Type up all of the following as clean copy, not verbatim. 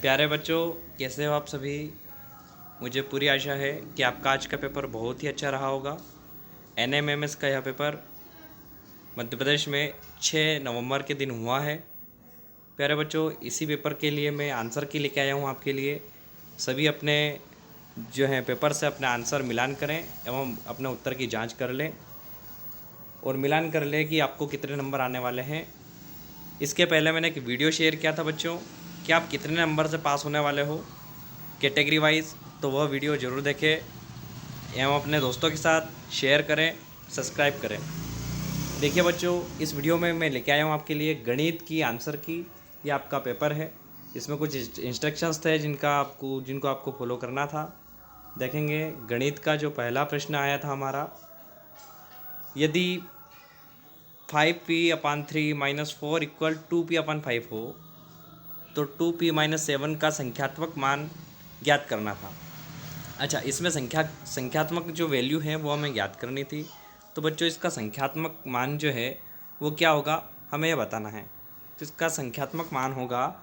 प्यारे बच्चों, कैसे हो आप सभी। मुझे पूरी आशा है कि आपका आज का पेपर बहुत ही अच्छा रहा होगा। NMMS का यह पेपर मध्य प्रदेश में 6 नवंबर के दिन हुआ है। प्यारे बच्चों, इसी पेपर के लिए मैं आंसर की लेके आया हूँ आपके लिए। सभी अपने जो है पेपर से अपना आंसर मिलान करें एवं अपने उत्तर की जांच कर लें और मिलान कर लें कि आपको कितने नंबर आने वाले हैं। इसके पहले मैंने एक वीडियो शेयर किया था बच्चों कि आप कितने नंबर से पास होने वाले हो कैटेगरी वाइज, तो वह वीडियो ज़रूर देखें एवं अपने दोस्तों के साथ शेयर करें, सब्सक्राइब करें। देखिए बच्चों, इस वीडियो में मैं लेके आया हूँ आपके लिए गणित की आंसर की। ये आपका पेपर है, इसमें कुछ इंस्ट्रक्शंस थे जिनको आपको फॉलो करना था। देखेंगे गणित का जो पहला प्रश्न आया था हमारा, यदि 5p/3 - 4 = 2p/5 हो तो 2p - 7 का संख्यात्मक मान ज्ञात करना था। अच्छा, इसमें संख्यात्मक जो वैल्यू है वो हमें ज्ञात करनी थी। तो बच्चों, इसका संख्यात्मक मान जो है वो क्या होगा, हमें यह बताना है। तो इसका संख्यात्मक मान होगा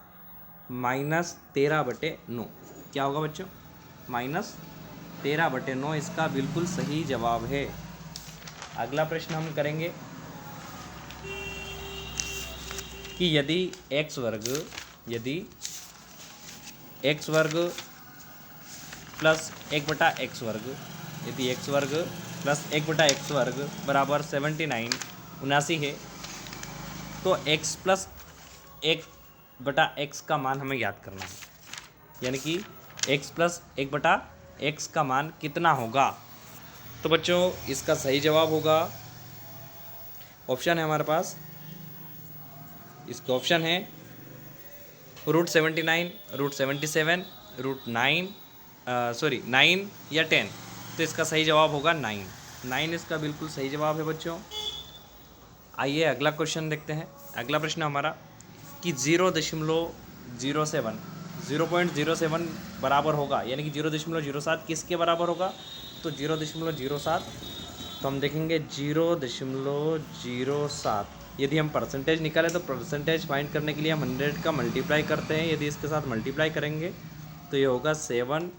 -13/9। क्या होगा बच्चों? -13/9 इसका बिल्कुल सही जवाब है। अगला प्रश्न हम करेंगे कि यदि x वर्ग प्लस 1/x वर्ग, यदि x वर्ग प्लस 1/x वर्ग बराबर 79 है, तो x प्लस 1/x का मान हमें याद करना है। यानी कि x प्लस 1/x का मान कितना होगा। तो बच्चों, इसका सही जवाब होगा, ऑप्शन है हमारे पास, इसका ऑप्शन है √79, √77, √9 9 या 10। तो इसका सही जवाब होगा 9 इसका बिल्कुल सही जवाब है बच्चों। आइए अगला क्वेश्चन देखते हैं। अगला प्रश्न हमारा कि 0.07 बराबर होगा, यानी कि 0.07 किसके बराबर होगा। तो 0.07, तो हम देखेंगे 0.07, यदि हम परसेंटेज निकालें तो परसेंटेज फाइंड करने के लिए हम 100 का मल्टीप्लाई करते हैं। यदि इसके साथ मल्टीप्लाई करेंगे तो ये होगा 700,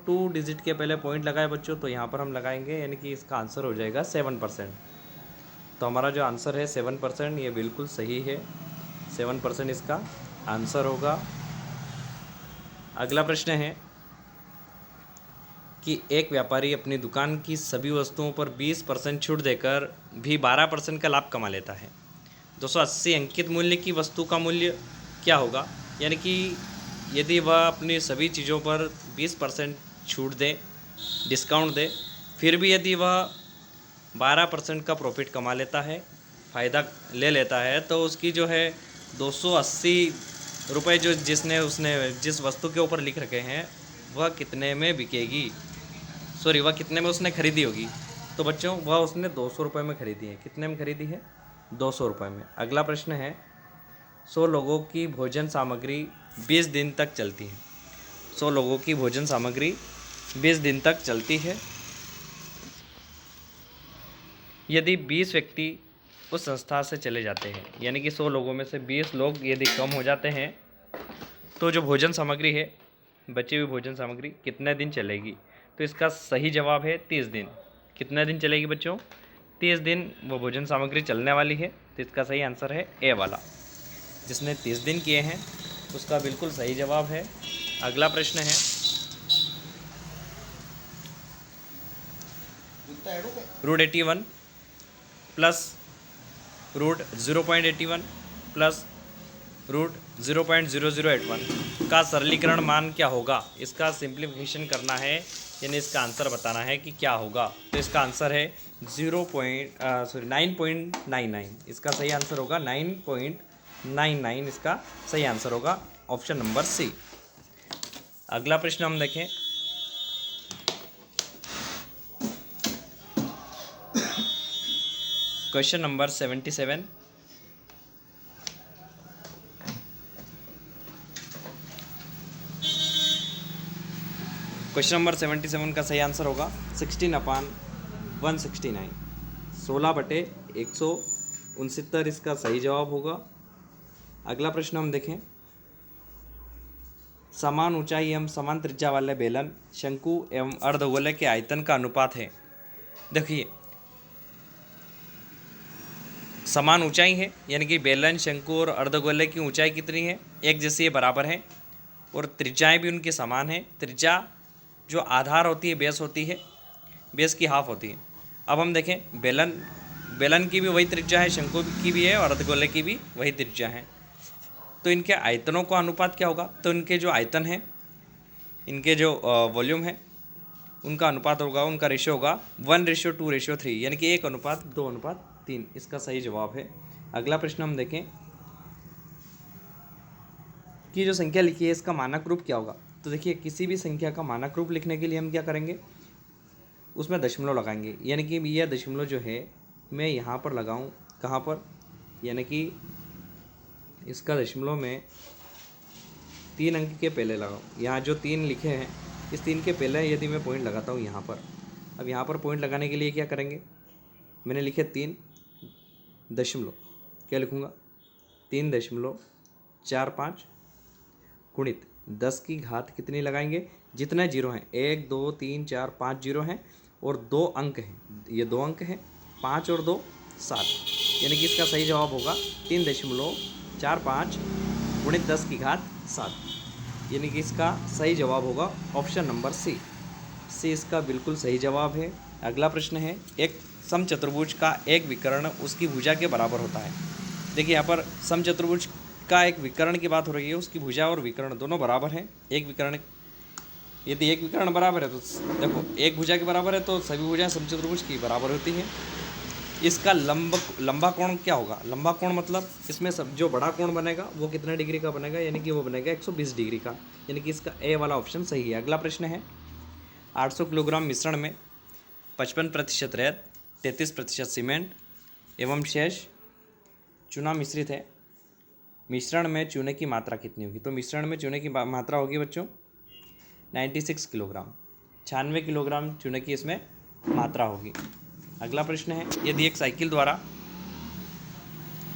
2 डिजिट के पहले पॉइंट लगाए बच्चों, तो यहाँ पर हम लगाएंगे, यानी कि इसका आंसर हो जाएगा 7%। तो हमारा जो आंसर है 7%, ये बिल्कुल सही है। 7% इसका आंसर होगा। अगला प्रश्न है कि एक व्यापारी अपनी दुकान की सभी वस्तुओं पर 20% छूट देकर भी 12% का लाभ कमा लेता है। 280 अंकित मूल्य की वस्तु का मूल्य क्या होगा। यानी कि यदि वह अपनी सभी चीज़ों पर 20% छूट दे, डिस्काउंट दे, फिर भी यदि वह 12% का प्रॉफिट कमा लेता है, फ़ायदा ले लेता है, तो उसकी जो है 280 रुपये जो उसने जिस वस्तु के ऊपर लिख रखे हैं वह कितने में बिकेगी, वह कितने में उसने खरीदी होगी। तो बच्चों, वह उसने 200 रुपये में खरीदी है। कितने में खरीदी है? 200 रुपये में। अगला प्रश्न है 100 लोगों की भोजन सामग्री 20 दिन तक चलती है। 100 लोगों की भोजन सामग्री 20 दिन तक चलती है। यदि 20 व्यक्ति उस संस्था से चले जाते हैं, यानी कि 100 लोगों में से 20 लोग यदि कम हो जाते हैं, तो जो भोजन सामग्री है, बची हुई भोजन सामग्री कितने दिन चलेगी। तो इसका सही जवाब है 30 दिन। कितने दिन चलेगी बच्चों? 30 दिन वो भोजन सामग्री चलने वाली है। तो इसका सही आंसर है ए वाला, जिसने 30 दिन किए हैं उसका बिल्कुल सही जवाब है। अगला प्रश्न है √81 प्लस √0.81 प्लस √0.0081 का सरलीकरण मान क्या होगा। इसका सिंप्लीफिकेशन करना है, यानी इसका आंसर बताना है कि क्या होगा। तो इसका आंसर है 9.99। इसका सही आंसर होगा 9.99, इसका सही आंसर होगा ऑप्शन नंबर सी। अगला प्रश्न हम देखें। Question number 77। क्वेश्चन नंबर 77 का सही आंसर होगा 16/169, 16/169 इसका सही जवाब होगा। अगला प्रश्न हम देखें समान ऊंचाई एवं समान त्रिज्या वाले बेलन, शंकु एवं अर्धगोले के आयतन का अनुपात है। देखिए, समान ऊंचाई है, यानी कि बेलन, शंकु और अर्धगोले की ऊंचाई कितनी है, एक जैसी है, बराबर है, और त्रिज्याएं भी उनकी समान है। त्रिज्या जो आधार होती है, बेस होती है, बेस की हाफ होती है। अब हम देखें, बेलन की भी वही त्रिज्या है, शंकु की भी है और अर्धगोले की भी वही त्रिज्या है। तो इनके आयतनों का अनुपात क्या होगा? तो इनके जो आयतन है, इनके जो वॉल्यूम है, उनका अनुपात होगा, उनका रेशियो होगा 1:2:3, यानी कि 1:2:3। इसका सही जवाब है। अगला प्रश्न हम देखें कि जो संख्या लिखी है इसका मानक रूप क्या होगा। तो देखिए, किसी भी संख्या का मानक रूप लिखने के लिए हम क्या करेंगे, उसमें दशमलव लगाएंगे। यानी कि यह दशमलव जो है मैं यहाँ पर लगाऊँ, कहाँ पर, यानी कि इसका दशमलव में 3 अंक के पहले लगाऊँ। यहाँ जो 3 लिखे हैं, इस 3 के पहले यदि मैं पॉइंट लगाता हूँ यहाँ पर, अब यहाँ पर पॉइंट लगाने के लिए क्या करेंगे, मैंने लिखे 3 दशमलव, क्या लिखूँगा, 3.45 गुणित 10 की घात कितनी लगाएंगे, जितने जीरो हैं, 1 2 3 4 5 जीरो हैं और 2 अंक हैं, ये 2 अंक हैं, 5 और 2 7, यानी कि इसका सही जवाब होगा 3.45 गुणित 10 की घात 7, यानी कि इसका सही जवाब होगा ऑप्शन नंबर सी। इसका बिल्कुल सही जवाब है। अगला प्रश्न है, एक समचतुर्भुज का एक विकर्ण उसकी भुजा के बराबर होता है। देखिए, यहाँ पर समचतुर्भुज का एक विकर्ण की बात हो रही है, उसकी भुजा और विकर्ण दोनों बराबर हैं। एक विकर्ण, यदि एक विकर्ण बराबर है तो देखो, एक भुजा के बराबर है तो सभी भुजाएं समचतुर्भुज की बराबर होती हैं। इसका लंबा कोण क्या होगा? लंबा कोण मतलब इसमें सब जो बड़ा कोण बनेगा वो कितने डिग्री का बनेगा, यानी कि वो बनेगा 120 डिग्री का, यानी कि इसका ए वाला ऑप्शन सही है। अगला प्रश्न है, 800 किलोग्राम मिश्रण में 55% रेत, 33% सीमेंट एवं शेष चूना मिश्रित है। मिश्रण में चूने की मात्रा कितनी होगी? तो मिश्रण में चूने की मात्रा होगी बच्चों 96 किलोग्राम, 96 किलोग्राम चूने की इसमें मात्रा होगी। अगला प्रश्न है, यदि एक साइकिल द्वारा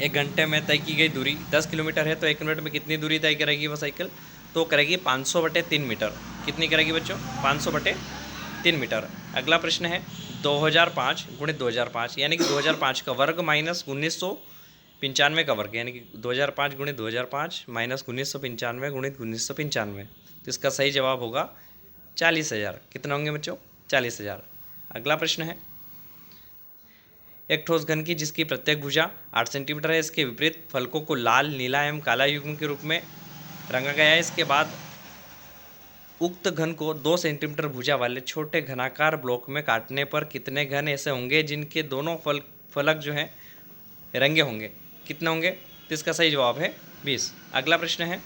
1 घंटे में तय की गई दूरी 10 किलोमीटर है तो 1 मिनट में कितनी दूरी तय करेगी वह साइकिल? तो करेगी 500/3 मीटर। कितनी करेगी बच्चों? 500/3 मीटर। अगला प्रश्न है, 2005 गुणित 2005, यानी कि 2005 का वर्ग माइनस 1995 का वर्ग, यानी कि 2005 गुणित 2005 माइनस 1995 गुणित 1995। तो इसका सही जवाब होगा 40,000। कितना होंगे बच्चों? 40,000। अगला प्रश्न है, एक ठोस घन की जिसकी प्रत्येक भुजा 8 सेंटीमीटर है, इसके विपरीत फलकों को लाल, नीला एवं काला युग्म के रूप में रंगा गया है। इसके बाद उक्त घन को 2 सेंटीमीटर भुजा वाले छोटे घनाकार ब्लॉक में काटने पर कितने घन ऐसे होंगे जिनके दोनों फलक जो हैं रंगे होंगे? कितने होंगे? तो इसका सही जवाब है 20। अगला प्रश्न है,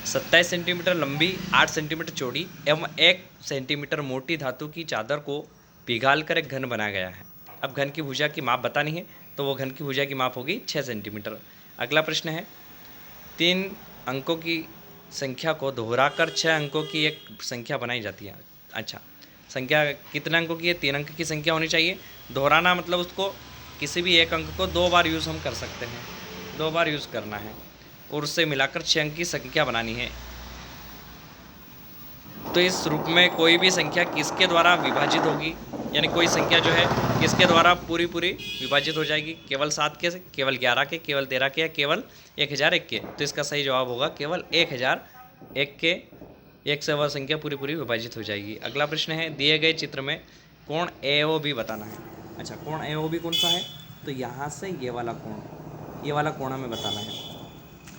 27 सेंटीमीटर लंबी, 8 सेंटीमीटर चौड़ी एवं 1 सेंटीमीटर मोटी धातु की चादर को पिघाल कर एक घन बनाया गया है। अब घन की भुजा की माप बतानी है, तो वो घन की भुजा की माप होगी 6 सेंटीमीटर। अगला प्रश्न है, 3 अंकों की संख्या को दोहराकर 6 अंकों की एक संख्या बनाई जाती है। अच्छा, संख्या कितने अंकों की है? 3 अंक की संख्या होनी चाहिए। दोहराना मतलब उसको किसी भी एक अंक को 2 बार यूज़ हम कर सकते हैं, 2 बार यूज़ करना है और उससे मिलाकर 6 अंक की संख्या बनानी है। तो इस रूप में कोई भी संख्या किसके द्वारा विभाजित होगी, यानी कोई संख्या जो है किसके द्वारा पूरी विभाजित हो जाएगी? केवल 7 के, केवल 11 के, केवल 13 के या केवल 1001 के? तो इसका सही जवाब होगा केवल 1001 के। 1 से वह संख्या पूरी विभाजित हो जाएगी। अगला प्रश्न है, दिए गए चित्र में कोण AOB बताना है। अच्छा, कोण AOB कौन सा है? तो यहाँ से ये वाला कोण हमें बताना है।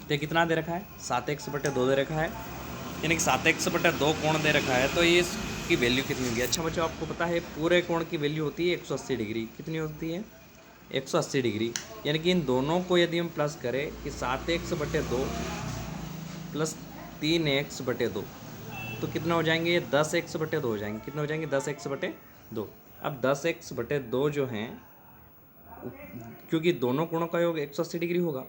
तो कितना दे रखा है? 7x/2 दे रखा है, यानी कि 7x/2 कोण दे रखा है, तो ये इसकी वैल्यू कितनी होगी? अच्छा बच्चों, आपको पता है पूरे कोण की वैल्यू होती है 180 डिग्री। कितनी होती है? 180 डिग्री। यानी कि इन दोनों को यदि हम प्लस करें कि 7x/2 प्लस 3x/2 तो कितना हो जाएंगे? ये 10x/2 हो जाएंगे। कितने हो जाएंगे? 10x/2। अब 10x/2 जो हैं, क्योंकि दोनों कोणों का योग 180 डिग्री होगा,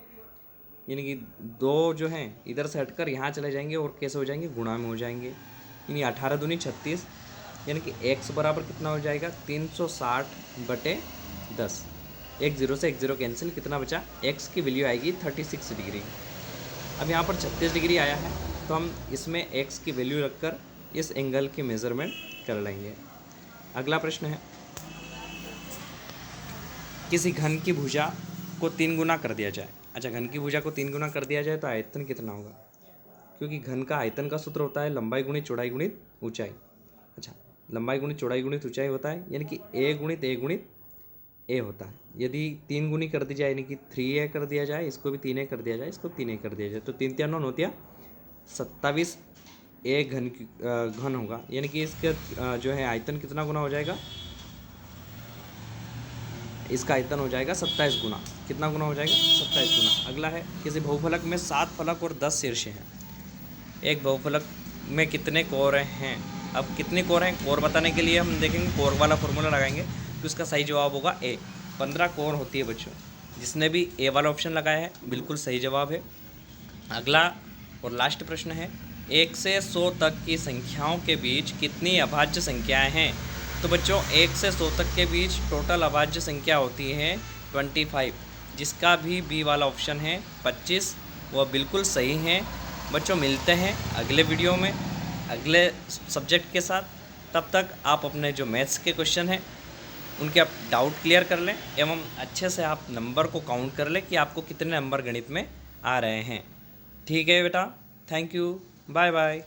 यानी कि 2 जो हैं इधर से हटकर यहाँ चले जाएंगे और कैसे हो जाएंगे? गुणा में हो जाएंगे। यानी 18 दूनी 36, यानी कि x बराबर कितना हो जाएगा? 360/10। 1 0 से 1 0 कैंसिल, कितना बचा? x की वैल्यू आएगी 36 डिग्री। अब यहाँ पर 36 डिग्री आया है, तो हम इसमें x की वैल्यू रखकर इस एंगल की मेज़रमेंट कर लेंगे। अगला प्रश्न है, किसी घन की भुजा को 3 गुना कर दिया जाए। अच्छा, घन की भुजा को 3 गुना कर दिया जाए तो आयतन कितना होगा? क्योंकि घन का आयतन का सूत्र होता है लंबाई गुणित चौड़ाई गुणित ऊंचाई। अच्छा, लंबाई गुणित चौड़ाई गुणित ऊंचाई होता है, यानी कि a गुणित a गुणित a होता है। यदि 3 गुनी कर दी जाए, यानी कि 3a कर दिया जाए, इसको भी 3a कर दिया जाए, इसको 3a कर दिया जाए, तो 3 3 9 होती है 27 a घन होगा, यानी कि इसका जो है आयतन कितना गुना हो जाएगा? इसका आयतन हो जाएगा 27 गुना। कितना गुना हो जाएगा? 27 गुना। अगला है, किसी बहुफलक में 7 फलक और 10 शीर्ष हैं। एक बहुफलक में कितने कोर हैं? अब कितने कोर हैं, कोर बताने के लिए हम देखेंगे, कोर वाला फॉर्मूला लगाएंगे, तो इसका सही जवाब होगा ए। 15 कोर होती है बच्चों। जिसने भी ए वाला ऑप्शन लगाया है बिल्कुल सही जवाब है। अगला और लास्ट प्रश्न है, 1 से 100 तक की संख्याओं के बीच कितनी अभाज्य संख्याएं हैं? तो बच्चों 1 से 100 तक के बीच टोटल अभाज्य संख्या होती है 25। जिसका भी बी वाला ऑप्शन है 25, वह बिल्कुल सही है। बच्चों मिलते हैं अगले वीडियो में अगले सब्जेक्ट के साथ। तब तक आप अपने जो मैथ्स के क्वेश्चन हैं उनके आप डाउट क्लियर कर लें एवं अच्छे से आप नंबर को काउंट कर लें कि आपको कितने नंबर गणित में आ रहे हैं। ठीक है बेटा, थैंक यू, बाय बाय।